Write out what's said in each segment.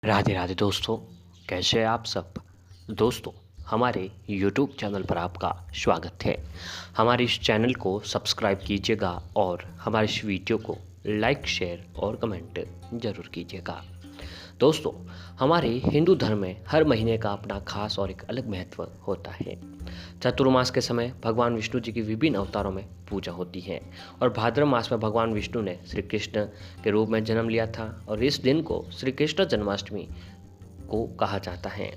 राधे राधे दोस्तों, कैसे हैं आप सब। दोस्तों, हमारे YouTube चैनल पर आपका स्वागत है। हमारे इस चैनल को सब्सक्राइब कीजिएगा और हमारे इस वीडियो को लाइक, शेयर और कमेंट ज़रूर कीजिएगा। दोस्तों, हमारे हिंदू धर्म में हर महीने का अपना खास और एक अलग महत्व होता है। चातुर्मास के समय भगवान विष्णु जी की विभिन्न अवतारों में पूजा होती है और भाद्र मास में भगवान विष्णु ने श्री कृष्ण के रूप में जन्म लिया था और इस दिन को श्री कृष्ण जन्माष्टमी को कहा जाता है।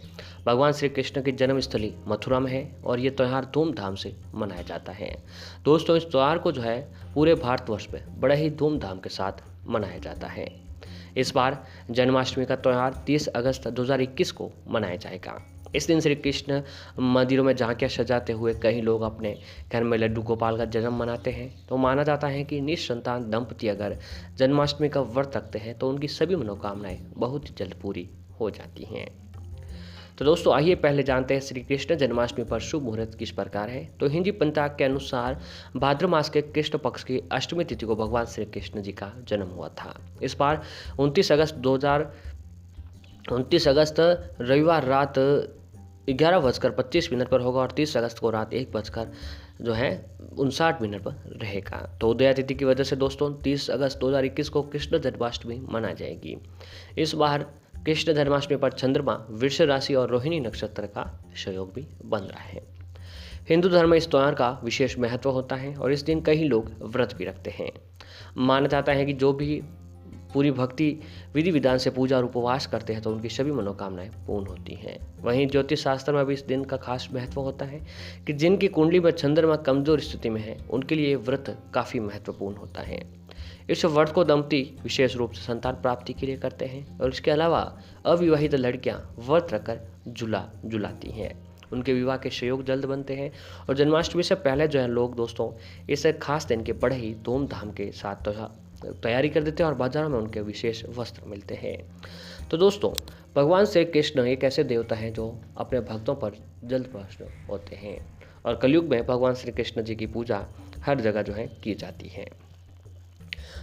भगवान श्री कृष्ण की जन्मस्थली मथुरा में है और ये त्यौहार धूमधाम से मनाया जाता है। दोस्तों, इस त्यौहार को जो है पूरे भारतवर्ष में बड़े ही धूमधाम के साथ मनाया जाता है। इस बार जन्माष्टमी का त्यौहार 30 अगस्त 2021 को मनाया जाएगा। इस दिन श्री कृष्ण मंदिरों में झांकियां सजाते हुए कई लोग अपने घर में लड्डू गोपाल का जन्म मनाते हैं। तो माना जाता है कि निसंतान दंपति अगर जन्माष्टमी का व्रत रखते हैं तो उनकी सभी मनोकामनाएं बहुत ही जल्द पूरी हो जाती हैं। तो दोस्तों, आइए पहले जानते हैं श्री कृष्ण जन्माष्टमी पर शुभ मुहूर्त किस प्रकार है। तो हिंदी पंचांग के अनुसार भाद्र मास के कृष्ण पक्ष की अष्टमी तिथि को भगवान श्री कृष्ण जी का जन्म हुआ था। इस बार 29 अगस्त रविवार रात 11:25 पर होगा और 30 अगस्त को रात 1:59 पर रहेगा। तो उदया तिथि की वजह से दोस्तों 30 अगस्त 2021 को कृष्ण जन्माष्टमी मनाई जाएगी। इस बार कृष्ण जन्माष्टमी पर चंद्रमा वृष राशि और रोहिणी नक्षत्र का सहयोग भी बन रहा है। हिंदू धर्म में इस त्यौहार का विशेष महत्व होता है और इस दिन कई लोग व्रत भी रखते हैं। माना जाता है कि जो भी पूरी भक्ति विधि विधान से पूजा और उपवास करते हैं तो उनकी सभी मनोकामनाएं पूर्ण होती हैं। वहीं ज्योतिष शास्त्र में भी इस दिन का खास महत्व होता है कि जिनकी कुंडली में चंद्रमा कमजोर स्थिति में है उनके लिए व्रत काफ़ी महत्वपूर्ण होता है। इस व्रत को दंपति विशेष रूप से संतान प्राप्ति के लिए करते हैं और इसके अलावा अविवाहित लड़कियां व्रत रखकर झुलाती हैं। उनके विवाह के सहयोग जल्द बनते हैं और जन्माष्टमी से पहले जो है लोग दोस्तों इस खास दिन के बड़े ही धूमधाम के साथ तैयारी कर देते हैं और बाजारों में उनके विशेष वस्त्र मिलते हैं। तो दोस्तों, भगवान श्री कृष्ण एक ऐसे देवता हैं जो अपने भक्तों पर जल्द प्रसन्न होते हैं और कलयुग में भगवान श्री कृष्ण जी की पूजा हर जगह जो है की जाती है।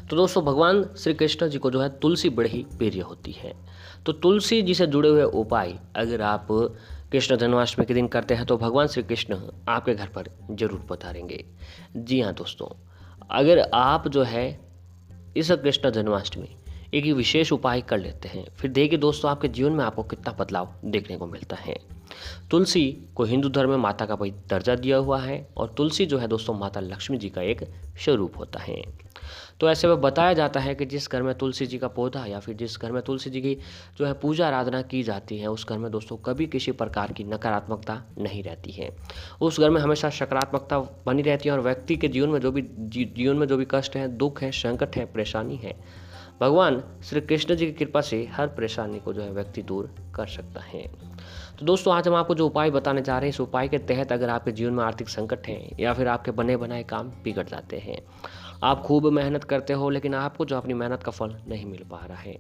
तो दोस्तों, भगवान श्री कृष्ण जी को जो है तुलसी बड़ी ही प्रिय होती है। तो तुलसी जी से जुड़े हुए उपाय अगर आप कृष्ण जन्माष्टमी के दिन करते हैं तो भगवान श्री कृष्ण आपके घर पर जरूर पधारेंगे। जी हाँ दोस्तों, अगर आप जो है इस कृष्ण जन्माष्टमी एक विशेष उपाय कर लेते हैं, फिर देखिए दोस्तों आपके जीवन में आपको कितना बदलाव देखने को मिलता है। तुलसी को हिंदू धर्म में माता का भाई दर्जा दिया हुआ है और तुलसी जो है दोस्तों माता लक्ष्मी जी का एक स्वरूप होता है। तो ऐसे में बताया जाता है कि जिस घर में तुलसी जी का पौधा या फिर जिस घर में तुलसी जी की जो है पूजा आराधना की जाती है उस घर में दोस्तों कभी किसी प्रकार की नकारात्मकता नहीं रहती है। उस घर में हमेशा सकारात्मकता बनी रहती है और व्यक्ति के जीवन में जो भी कष्ट है, दुख है, संकट है, परेशानी है, भगवान श्री कृष्ण जी की कृपा से हर परेशानी को जो है व्यक्ति दूर कर सकता है। तो दोस्तों, आज हम आपको जो उपाय बताने जा रहे हैं इस उपाय के तहत अगर आपके जीवन में आर्थिक संकट है या फिर आपके बने बनाए काम बिगड़ जाते हैं, आप खूब मेहनत करते हो लेकिन आपको जो अपनी मेहनत का फल नहीं मिल पा रहा है,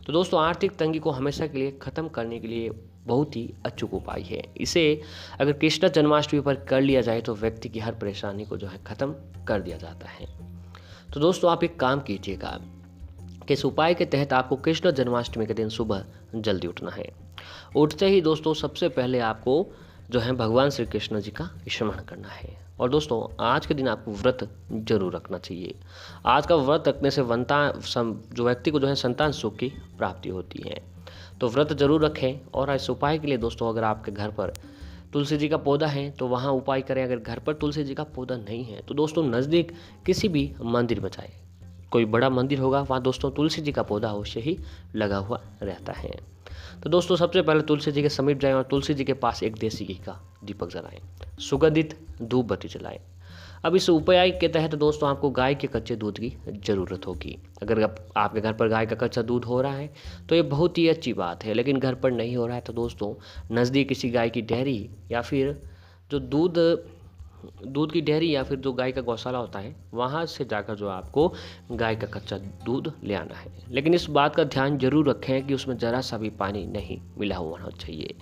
तो दोस्तों आर्थिक तंगी को हमेशा के लिए खत्म करने के लिए बहुत ही अचूक उपाय है। इसे अगर कृष्ण जन्माष्टमी पर कर लिया जाए तो व्यक्ति की हर परेशानी को जो है खत्म कर दिया जाता है। तो दोस्तों, आप एक काम कीजिएगा कि इस उपाय के तहत आपको कृष्ण जन्माष्टमी के दिन सुबह जल्दी उठना है। उठते ही दोस्तों सबसे पहले आपको जो है भगवान श्री कृष्ण जी का स्मरण करना है और दोस्तों आज के दिन आपको व्रत जरूर रखना चाहिए। आज का व्रत रखने से जो व्यक्ति को जो है संतान सुख की प्राप्ति होती है। तो व्रत जरूर रखें और इस उपाय के लिए दोस्तों अगर आपके घर पर तुलसी जी का पौधा है तो वहाँ उपाय करें। अगर घर पर तुलसी जी का पौधा नहीं है तो दोस्तों नज़दीक किसी भी मंदिर में जाए, कोई बड़ा मंदिर होगा वहाँ दोस्तों तुलसी जी का पौधा अवश्य ही लगा हुआ रहता है। तो दोस्तों सबसे पहले तुलसी जी के समीप जाएं और तुलसी जी के पास एक देसी घी का दीपक जलाएं, सुगंधित धूप बत्ती जलाएं। अब इस उपाय के तहत दोस्तों आपको गाय के कच्चे दूध की ज़रूरत होगी। अगर आपके घर पर गाय का कच्चा दूध हो रहा है तो ये बहुत ही अच्छी बात है, लेकिन घर पर नहीं हो रहा है तो दोस्तों नज़दीक किसी गाय की डेयरी या फिर जो दूध की डेयरी या फिर जो गाय का गौशाला होता है वहाँ से जाकर जो आपको गाय का कच्चा दूध ले आना है। लेकिन इस बात का ध्यान जरूर रखें कि उसमें ज़रा सा भी पानी नहीं मिला हुआ होना चाहिए।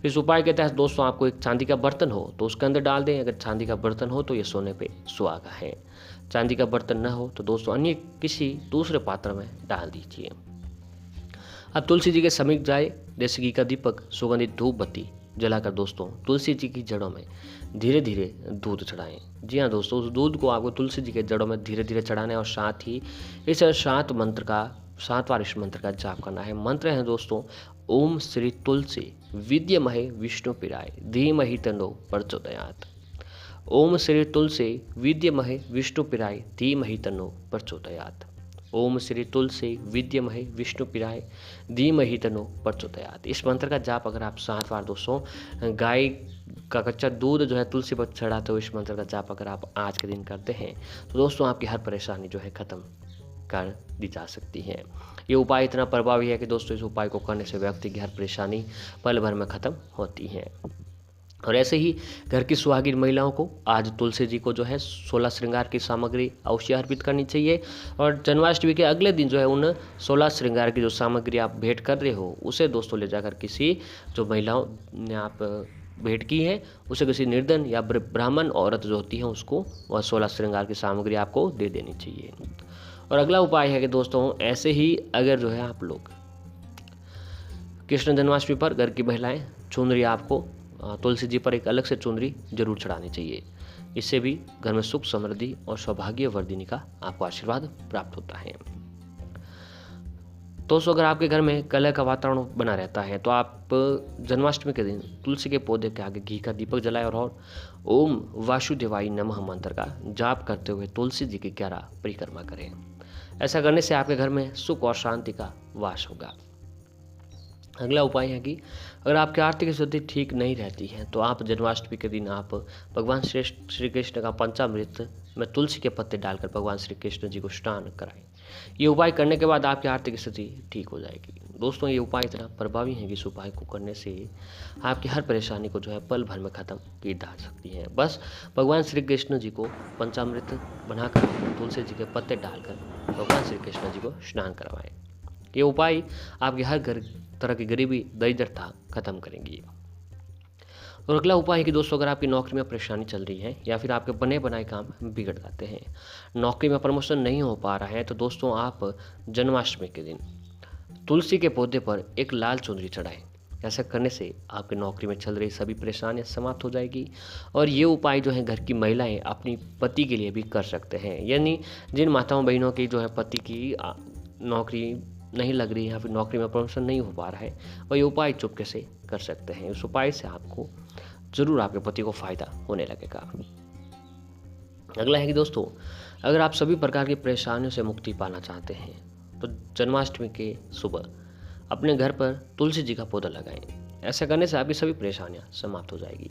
इस उपाय के तहत दोस्तों आपको एक चांदी का बर्तन हो तो उसके अंदर डाल दें। अगर चांदी का बर्तन हो तो ये सोने पे सुहागा है। चांदी का बर्तन न हो तो दोस्तों अन्य किसी दूसरे पात्र में डाल दीजिए। अब तुलसी जी के समीप जाए, देसी घी का दीपक, सुगंधित धूप बत्ती जलाकर दोस्तों तुलसी जी की जड़ों में धीरे धीरे दूध चढ़ाएं। जी हाँ दोस्तों, उस दूध को आपको तुलसी जी के जड़ों में धीरे धीरे चढ़ाना है और साथ ही इस 7 बार इस मंत्र का जाप करना है। मंत्र है दोस्तों, ओम श्री तुलसी विद्यमहे विष्णु पिराय धीमहि तन्नो प्रचोदयात्। ओम श्री तुलसी विद्यमहे विष्णु पिराय धीमहि तन्नो प्रचोदयात्। ओम श्री तुलसी विद्यमहे विष्णु पिराय धीमहि तन्नो प्रचोदयात्। इस मंत्र का जाप अगर आप 7 बार दोस्तों गाय का कच्चा दूध जो है तुलसी पर चढ़ाते हो, इस मंत्र का जाप अगर आप आज के दिन करते हैं तो दोस्तों आपकी हर परेशानी जो है ख़त्म कर दी जा सकती है। ये उपाय इतना प्रभावी है कि दोस्तों इस उपाय को करने से व्यक्ति की हर परेशानी पल भर में ख़त्म होती है। और ऐसे ही घर की सुहागिन महिलाओं को आज तुलसी जी को जो है 16 श्रृंगार की सामग्री अवश्य अर्पित करनी चाहिए। और जन्माष्टमी के अगले दिन जो है उन 16 श्रृंगार की जो सामग्री आप भेंट कर रहे हो उसे दोस्तों ले जाकर किसी जो महिलाओं ने आप भेंट की है उसे किसी निर्धन या ब्राह्मण औरत जो होती है उसको वह 16 श्रृंगार की सामग्री आपको दे देनी चाहिए। और अगला उपाय है कि दोस्तों ऐसे ही अगर जो है आप लोग कृष्ण जन्माष्टमी पर घर की महिलाएं चुनरी आपको तुलसी जी पर एक अलग से चुनरी जरूर चढ़ानी चाहिए। इससे भी घर में सुख समृद्धि और सौभाग्य वर्धिनी का आपको आशीर्वाद प्राप्त होता है। दोस्तों अगर आपके घर में कलह का वातावरण बना रहता है तो आप जन्माष्टमी के दिन तुलसी के पौधे के आगे घी का दीपक जलाएं और ओम वासुदेवाय नमः मंत्र का जाप करते हुए तुलसी जी की 11 परिक्रमा करें। ऐसा करने से आपके घर में सुख और शांति का वास होगा। अगला उपाय है कि अगर आपकी आर्थिक स्थिति ठीक नहीं रहती है तो आप जन्माष्टमी के दिन आप भगवान श्री कृष्ण का पंचामृत में तुलसी के पत्ते डालकर भगवान श्री कृष्ण जी को स्नान कराएं। ये उपाय करने के बाद आपकी आर्थिक स्थिति ठीक हो जाएगी। दोस्तों ये उपाय इतना प्रभावी है कि इस उपाय को करने से आपकी हर परेशानी को जो है पल भर में ख़त्म की जा सकती है। बस भगवान श्री कृष्ण जी को पंचामृत बनाकर तुलसी जी के पत्ते डालकर भगवान श्री कृष्ण जी को स्नान करवाएं। ये उपाय आपके हर तरह की गरीबी दरिद्रता खत्म करेंगी। और अगला उपाय है कि दोस्तों अगर आपकी नौकरी में परेशानी चल रही है या फिर आपके बने बनाए काम बिगड़ जाते हैं, नौकरी में प्रमोशन नहीं हो पा रहा है, तो दोस्तों आप जन्माष्टमी के दिन तुलसी के पौधे पर एक लाल चुनरी चढ़ाएं। ऐसा करने से आपकी नौकरी में चल रही सभी परेशानियां समाप्त हो जाएगी। और ये उपाय जो है घर की महिलाएं अपनी पति के लिए भी कर सकते हैं। यानी जिन माताओं बहनों की जो है पति की नौकरी नहीं लग रही है या फिर नौकरी में प्रमोशन नहीं हो पा रहा है, वह ये उपाय चुपके से कर सकते हैं। इस उपाय से आपको जरूर आपके पति को फायदा होने लगेगा। अगला है कि दोस्तों अगर आप सभी प्रकार की परेशानियों से मुक्ति पाना चाहते हैं तो जन्माष्टमी के सुबह अपने घर पर तुलसी जी का पौधा लगाएं। ऐसा करने से आपकी सभी परेशानियां समाप्त हो जाएगी।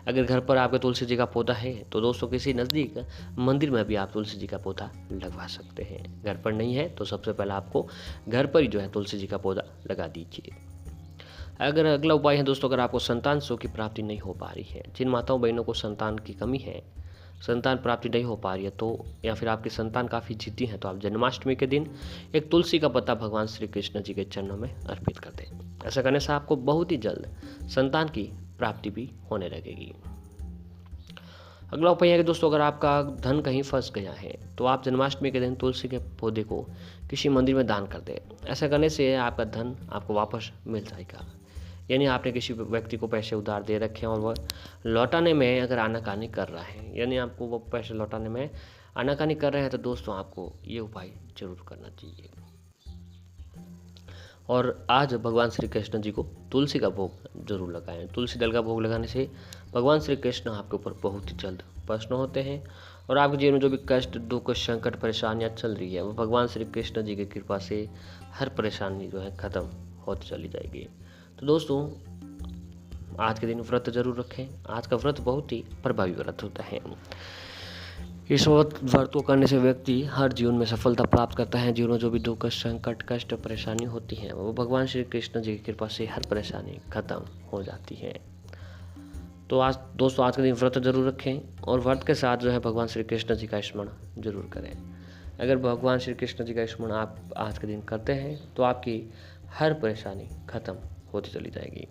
अगर घर पर आपके तुलसी जी का पौधा है तो दोस्तों किसी नज़दीक मंदिर में भी आप तुलसी जी का पौधा लगवा सकते हैं। घर पर नहीं है तो सबसे पहले आपको घर पर ही जो है तुलसी जी का पौधा लगा दीजिए। अगर अगला उपाय है दोस्तों, अगर आपको संतान सुख की प्राप्ति नहीं हो पा रही है, जिन माताओं बहनों को संतान की कमी है, संतान प्राप्ति नहीं हो पा रही है तो या फिर आपकी संतान काफ़ी जिद्दी है तो आप जन्माष्टमी के दिन एक तुलसी का पत्ता भगवान श्री कृष्ण जी के चरणों में अर्पित कर दें। ऐसा करने से आपको बहुत ही जल्द संतान की प्राप्ति भी होने लगेगी। अगला उपाय है कि दोस्तों अगर आपका धन कहीं फंस गया है तो आप जन्माष्टमी के दिन तुलसी के पौधे को किसी मंदिर में दान कर दें। ऐसा करने से आपका धन आपको वापस मिल जाएगा। यानी आपने किसी व्यक्ति को पैसे उधार दे रखे हैं और वह लौटाने में अगर आनाकानी कर रहा है, यानी आपको वो पैसे लौटाने में आनाकानी कर रहे हैं, तो दोस्तों आपको ये उपाय जरूर करना चाहिए। और आज भगवान श्री कृष्ण जी को तुलसी का भोग जरूर लगाएं। तुलसी दल का भोग लगाने से भगवान श्री कृष्ण आपके ऊपर बहुत ही जल्द प्रसन्न होते हैं और आपके जीवन में जो भी कष्ट, दुख, संकट, परेशानियाँ चल रही है वो भगवान श्री कृष्ण जी की कृपा से हर परेशानी जो है ख़त्म होती चली जाएगी। तो दोस्तों आज के दिन व्रत जरूर रखें। आज का व्रत बहुत ही प्रभावी व्रत होता है। इस व्रत को करने से व्यक्ति हर जीवन में सफलता प्राप्त करता है। जीवन में जो भी दुख, संकट, कष्ट, परेशानी होती है वो भगवान श्री कृष्ण जी की कृपा से हर परेशानी खत्म हो जाती है। तो आज दोस्तों आज के दिन व्रत जरूर रखें और व्रत के साथ जो है भगवान श्री कृष्ण जी का स्मरण जरूर करें। अगर भगवान श्री कृष्ण जी का स्मरण आप आज के दिन करते हैं तो आपकी हर परेशानी खत्म होती चली जाएगी।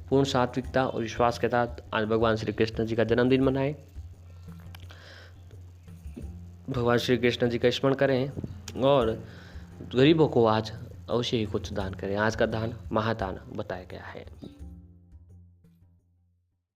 पूर्ण सात्विकता और विश्वास के साथ आज भगवान श्री कृष्ण जी का जन्मदिन मनाएं। भगवान श्री कृष्ण जी का स्मरण करें और गरीबों को आज अवश्य ही कुछ दान करें। आज का दान महादान बताया गया है।